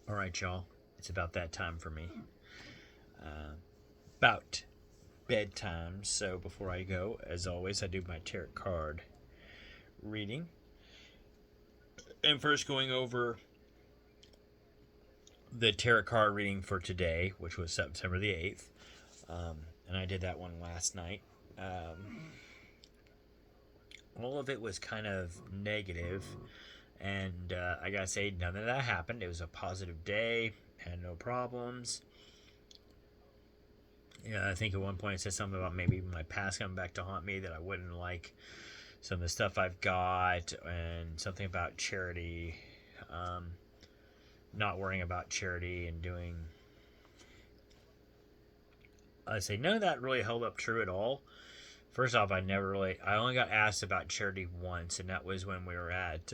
All right, y'all. It's about that time for me. About bedtime. So before I go, as always, I do my tarot card reading. And first, going over the tarot card reading for today, which was September the 8th. And I did that one last night. All of it was kind of negative, and I gotta say, none of that happened. It was a positive day, had no problems. Yeah, I think at one point it said something about maybe my past coming back to haunt me, that I wouldn't like some of the stuff I've got, and something about charity, um, not worrying about charity and doing. I say none of that really held up true at all. First off, I only got asked about charity once, and that was when we were at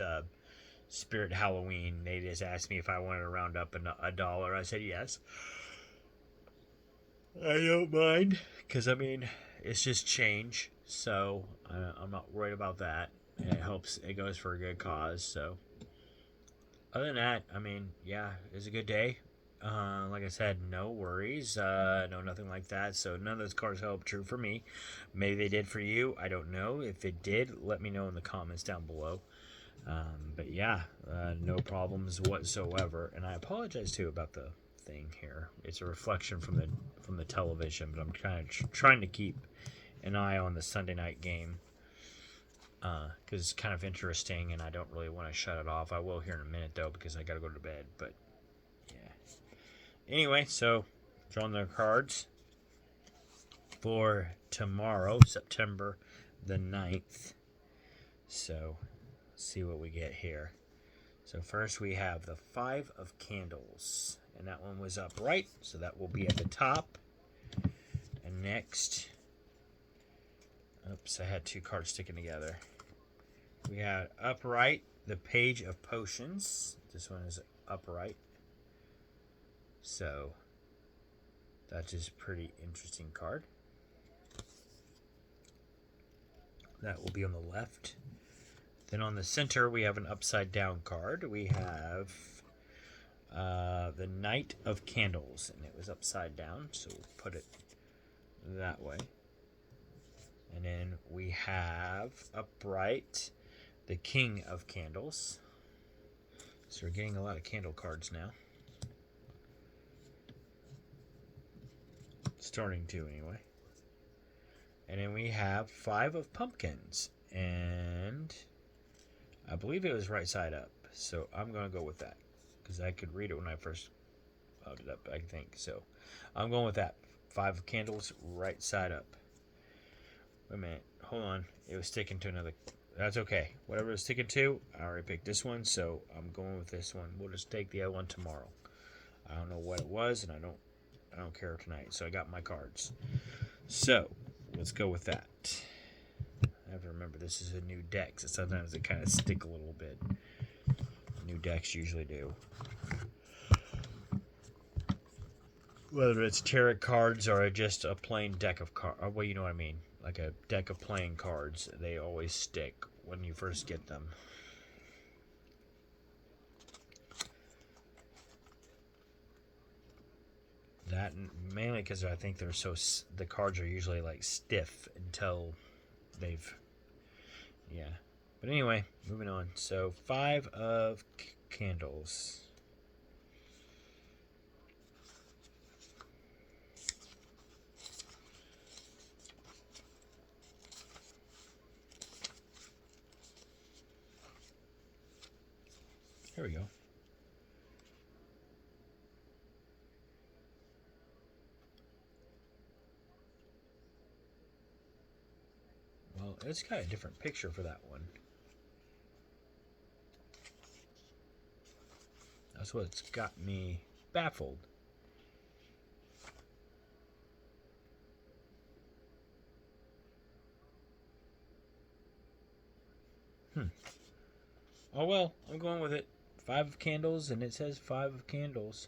Spirit Halloween. They just asked me if I wanted to round up a dollar. I said yes. I don't mind, because I mean, it's just change, so I'm not worried about that. It helps. It goes for a good cause. So, other than that, I mean, yeah, it's a good day. Like I said, no worries, no nothing like that. So none of those cards held true for me. Maybe they did for you. I don't know. If it did, let me know in the comments down below. But yeah, no problems whatsoever. And I apologize too about the thing here. It's a reflection from the television, but I'm kind of trying to keep an eye on the Sunday night game because it's kind of interesting, and I don't really want to shut it off. I will here in a minute though, because I got to go to bed. But yeah. Anyway, so drawing the cards for tomorrow, September the 9th. So see what we get here. So first we have the Five of Candles, and that one was upright, so that will be at the top. And next, oops, I had two cards sticking together. We had upright, the Page of Potions. This one is upright. So that is a pretty interesting card. That will be on the left. Then on the center, we have an upside down card. We have the Knight of Candles, and it was upside down, so we'll put it that way. And then we have upright the King of Candles. So we're getting a lot of candle cards now. Starting to, anyway. And then we have Five of Pumpkins, and I believe it was right side up, so I'm going to go with that, because I could read it when I first loaded it up, I think. So I'm going with that. Five of Candles, right side up. Wait a minute. Hold on. It was sticking to another. That's okay. Whatever it's sticking to, I already picked this one, so I'm going with this one. We'll just take the other one tomorrow. I don't know what it was, and I don't care tonight. So I got my cards. So let's go with that. I have to remember this is a new deck, so sometimes they kind of stick a little bit. New decks usually do. Whether it's tarot cards or just a plain deck of cards, well, you know what I mean, like a deck of playing cards, they always stick when you first get them. That mainly because I think they're the cards are usually like stiff until they've, yeah. But anyway, moving on. So Five of Candles. Here we go. Well, it's got a different picture for that one. That's what's got me baffled. Oh well, I'm going with it. Five of Candles, and it says Five of Candles.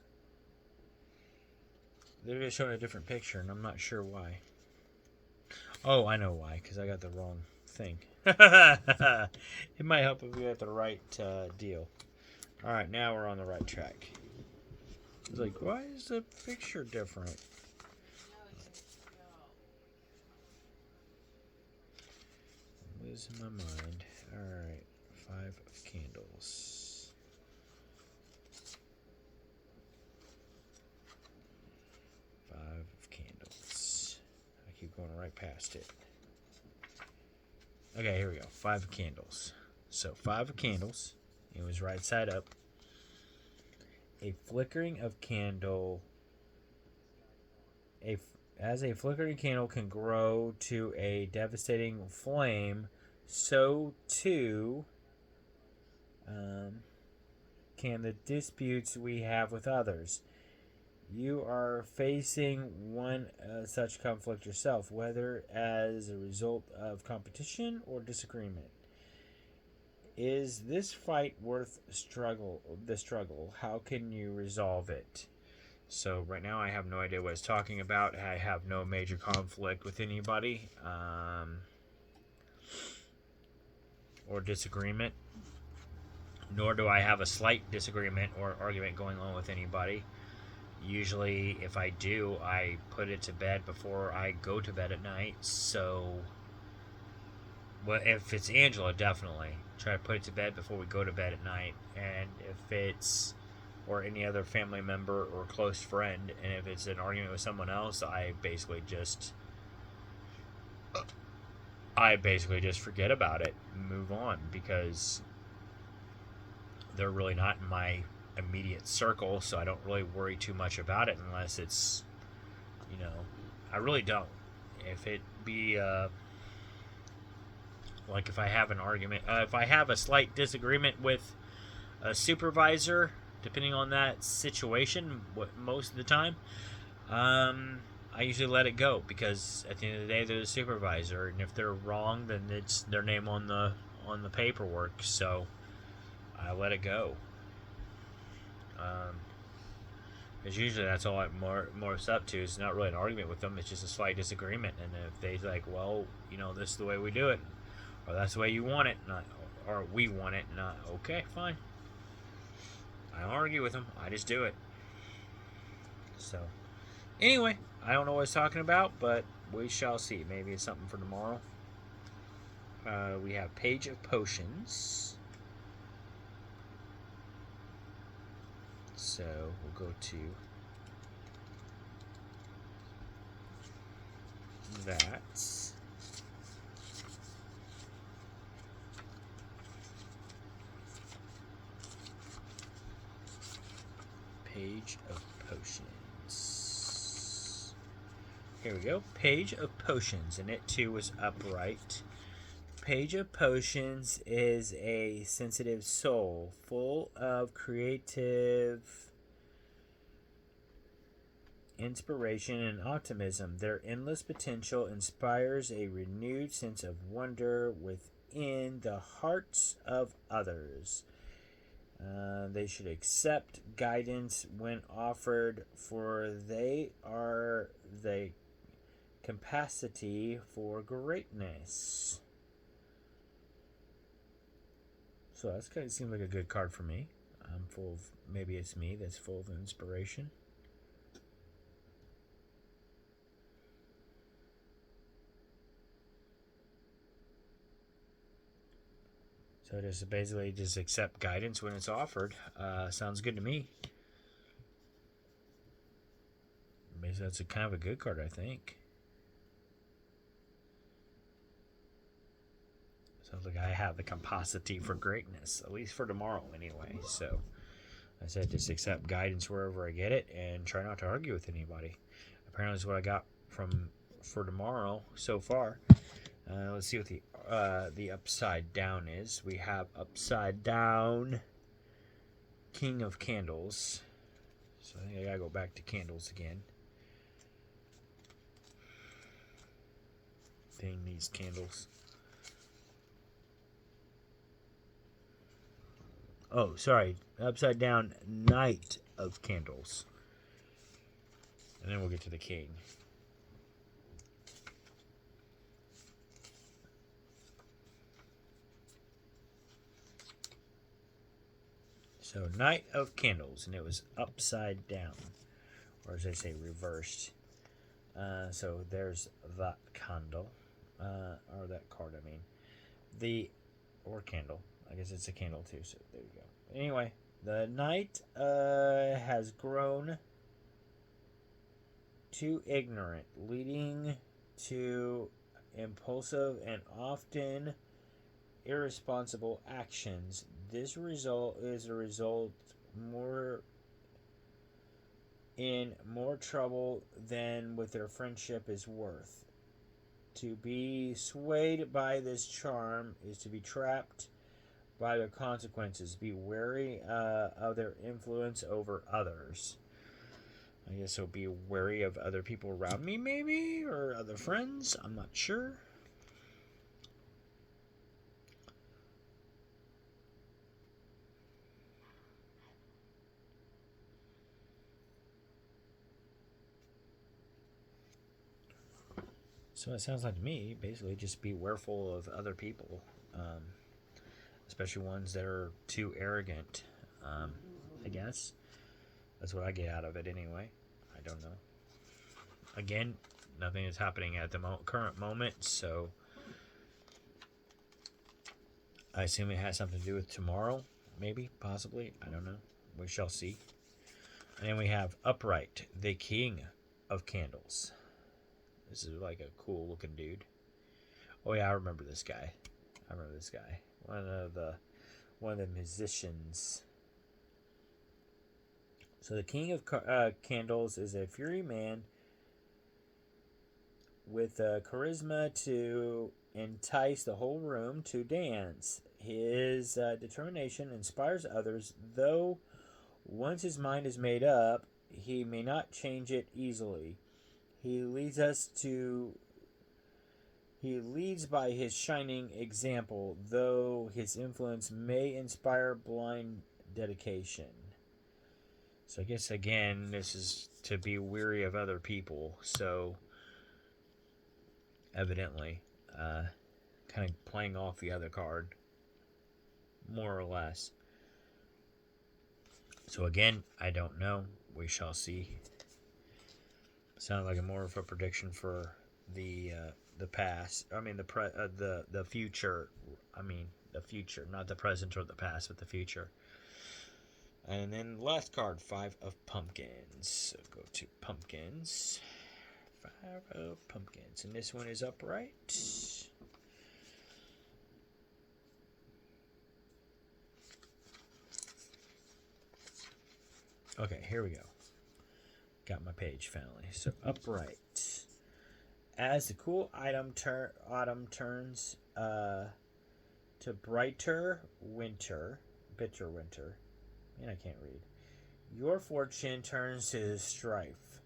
They're just showing a different picture, and I'm not sure why. Oh, I know why, because I got the wrong thing. It might help if we got the right deal. Alright, now we're on the right track. It's like, why is the picture different? Losing my mind. Alright, 5 of candles. 5 of candles. I keep going right past it. Okay, here we go. 5 of candles. So 5 of candles. It was right side up. A flickering of candle. As a flickering candle can grow to a devastating flame, so too can the disputes we have with others. You are facing one such conflict yourself, whether as a result of competition or disagreement. Is this fight worth the struggle? How can you resolve it? So right now I have no idea what it's talking about. I have no major conflict with anybody or disagreement, nor do I have a slight disagreement or argument going on with anybody. Usually, if I do, I put it to bed before I go to bed at night. So, well, if it's Angela, definitely try to put it to bed before we go to bed at night. And if it's or any other family member or close friend, and if it's an argument with someone else, I basically just forget about it, and move on, because they're really not in my immediate circle, so I don't really worry too much about it unless it's, I really don't. If it be like if I have an argument, if I have a slight disagreement with a supervisor, depending on that situation, most of the time, I usually let it go, because at the end of the day, they're the supervisor, and if they're wrong, then it's their name on the paperwork. So I let it go. Because usually that's all I'm more up to. It's not really an argument with them. It's just a slight disagreement, and if they like, well, this is the way we do it, or that's the way you want it, or we want it, not okay, fine. I don't argue with them. I just do it. So, anyway, I don't know what it's talking about, but we shall see. Maybe it's something for tomorrow. We have Page of Potions. So, we'll go to that. Page of Potions. Here we go. Page of Potions, and it too was upright. Page of Potions is a sensitive soul, full of creative inspiration and optimism. Their endless potential inspires a renewed sense of wonder within the hearts of others. They should accept guidance when offered, for they are the capacity for greatness. So that's kind of seems like a good card for me. I'm full of, maybe it's me that's full of inspiration. So just basically just accept guidance when it's offered. Sounds good to me. Basically, that's a kind of a good card, I think. Sounds like I have the capacity for greatness, at least for tomorrow anyway. So I said just accept guidance wherever I get it and try not to argue with anybody. Apparently that's what I got for tomorrow so far. Let's see what the upside down is. We have upside down King of Candles. So I think I gotta go back to candles again. Dang these candles. Oh, sorry. Upside down Knight of Candles. And then we'll get to the King. So Night of Candles, and it was upside down, or as they say, reversed. So there's that candle, or that card. I mean, the or candle. I guess it's a candle too. So there you go. Anyway, the knight has grown too ignorant, leading to impulsive and often irresponsible actions. This result is a result more in more trouble than with their friendship is worth. To be swayed by this charm is to be trapped by their consequences. Be wary of their influence over others. I guess so. Be wary of other people around me, maybe, or other friends. I'm not sure. So it sounds like to me, basically, just be wareful of other people, especially ones that are too arrogant. I guess that's what I get out of it anyway. I don't know. Again, nothing is happening at the current moment, so I assume it has something to do with tomorrow, maybe, possibly. I don't know. We shall see. And then we have Upright, the King of Candles. This is like a cool looking dude. Oh yeah, I remember this guy. One of the musicians. So the King of Candles is a fury man with charisma to entice the whole room to dance. His determination inspires others, though once his mind is made up, he may not change it easily. He leads by his shining example, though his influence may inspire blind dedication. So I guess again, this is to be weary of other people. So evidently, kind of playing off the other card, more or less. So again, I don't know. We shall see. Sounds like a more of a prediction for the past. I mean the future. I mean the future, not the present or the past, but the future. And then last card, 5 of Pumpkins. So go to Pumpkins. 5 of Pumpkins. And this one is upright. Okay, here we go. Got my page finally. So upright. As the cool autumn turns to brighter winter, bitter winter. Man, I can't read. Your fortune turns to strife.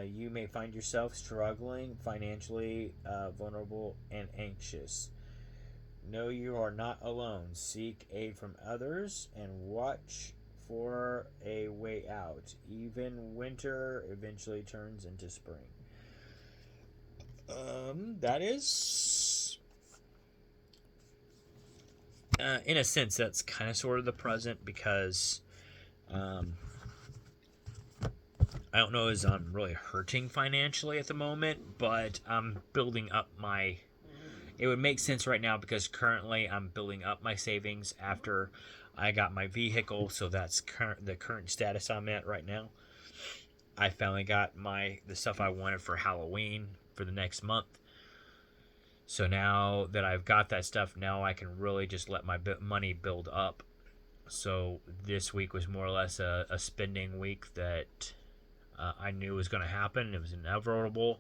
You may find yourself struggling financially, vulnerable, and anxious. Know you are not alone. Seek aid from others and watch for a way out. Even winter eventually turns into spring. That is, in a sense, that's kind of sort of the present because, I don't know as I'm really hurting financially at the moment, but I'm building up my. It would make sense right now because currently I'm building up my savings after I got my vehicle, so that's the current status I'm at right now. I finally got the stuff I wanted for Halloween for the next month. So now that I've got that stuff, now I can really just let my money build up. So this week was more or less a spending week that I knew was going to happen. It was inevitable.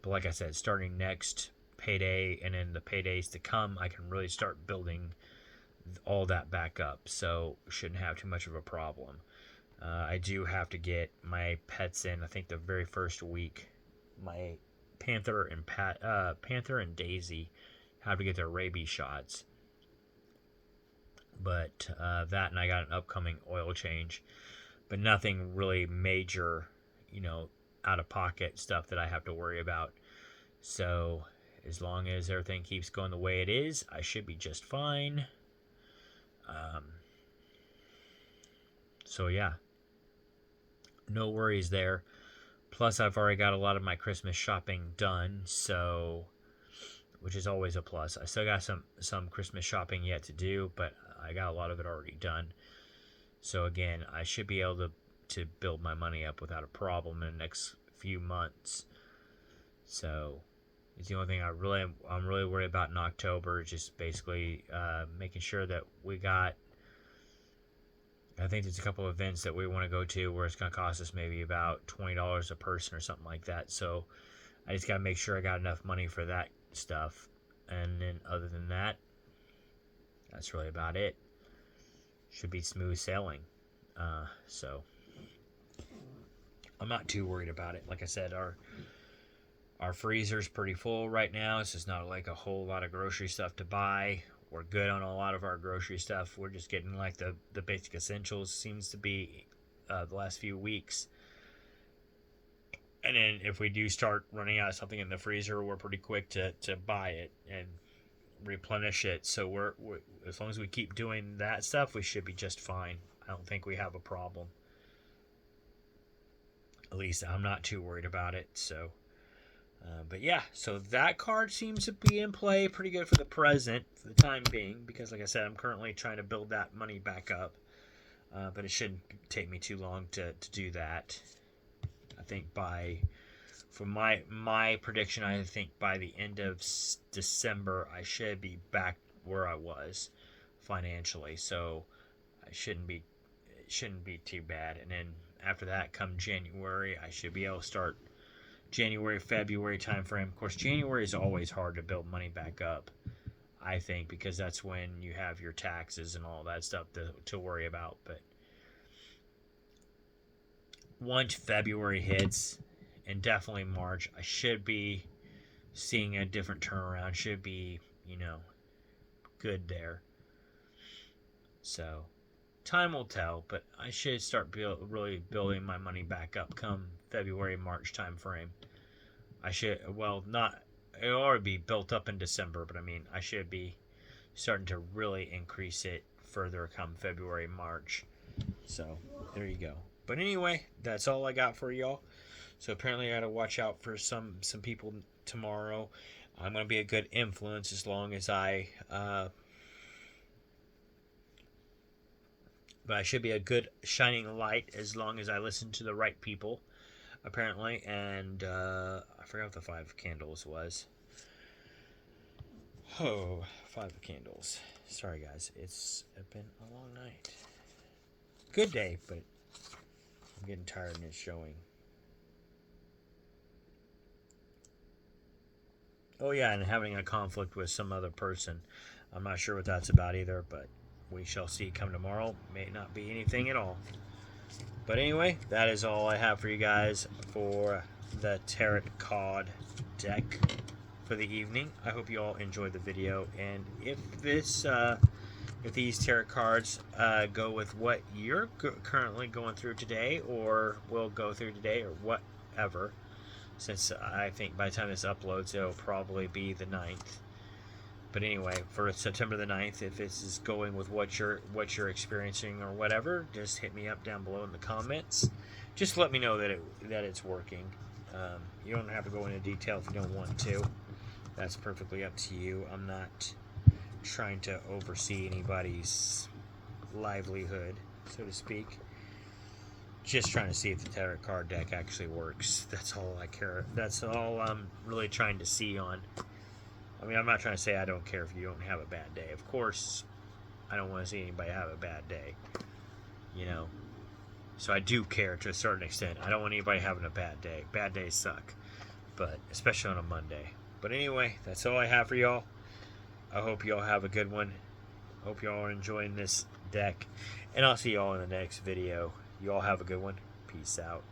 But like I said, starting next payday and then the paydays to come, I can really start building all that back up. So shouldn't have too much of a problem. I do have to get my pets in. I think the very first week, my Panther and Daisy have to get their rabies shots. But that, and I got an upcoming oil change, but nothing really major, out of pocket stuff that I have to worry about. So as long as everything keeps going the way it is, I should be just fine. So yeah, no worries there. Plus, I've already got a lot of my Christmas shopping done, so which is always a plus. I still got some Christmas shopping yet to do, but I got a lot of it already done. So again, I should be able to build my money up without a problem in the next few months. So it's the only thing I'm really worried about in October. Just basically making sure that we got. I think there's a couple of events that we want to go to where it's going to cost us maybe about $20 a person or something like that. So I just got to make sure I got enough money for that stuff. And then other than that, that's really about it. Should be smooth sailing. So I'm not too worried about it. Like I said, our freezer's pretty full right now. It's just not like a whole lot of grocery stuff to buy. We're good on a lot of our grocery stuff. We're just getting like the basic essentials. Seems to be the last few weeks. And then if we do start running out of something in the freezer, we're pretty quick to buy it and replenish it. So we're as long as we keep doing that stuff, we should be just fine. I don't think we have a problem. At least I'm not too worried about it. So, but yeah, so that card seems to be in play pretty good for the present, for the time being, because like I said, I'm currently trying to build that money back up. But it shouldn't take me too long to do that. I think from my prediction, I think by the end of December, I should be back where I was financially. So it shouldn't be too bad. And then after that, come January, I should be able to start January, February timeframe. Of course, January is always hard to build money back up, I think, because that's when you have your taxes and all that stuff to worry about. But once February hits, and definitely March, I should be seeing a different turnaround. Should be, good there. So time will tell, but I should start really building my money back up come February, March time frame. I should, well, not, it'll already be built up in December, but I mean, I should be starting to really increase it further come February, March. So there you go. But anyway, that's all I got for y'all. So apparently I got to watch out for some people tomorrow. I'm going to be a good influence as long as but I should be a good shining light as long as I listen to the right people, apparently. And I forgot what the 5 candles was. Oh, 5 candles. Sorry, guys. It's been a long night. Good day, but I'm getting tired and it's showing. Oh, yeah, and having a conflict with some other person. I'm not sure what that's about either, but we shall see come tomorrow. May not be anything at all. But anyway, that is all I have for you guys for the tarot card deck for the evening. I hope you all enjoyed the video. And if these tarot cards go with what you're currently going through today, or will go through today, or whatever, since I think by the time this uploads, it'll probably be the 9th. But anyway, for September the 9th, if this is going with what you're experiencing or whatever, just hit me up down below in the comments. Just let me know that it's working. You don't have to go into detail if you don't want to. That's perfectly up to you. I'm not trying to oversee anybody's livelihood, so to speak. Just trying to see if the tarot card deck actually works. That's all I care. That's all I'm really trying to see on. I mean, I'm not trying to say I don't care if you don't have a bad day. Of course, I don't want to see anybody have a bad day. So I do care to a certain extent. I don't want anybody having a bad day. Bad days suck. But especially on a Monday. But anyway, that's all I have for y'all. I hope y'all have a good one. Hope y'all are enjoying this deck. And I'll see y'all in the next video. Y'all have a good one. Peace out.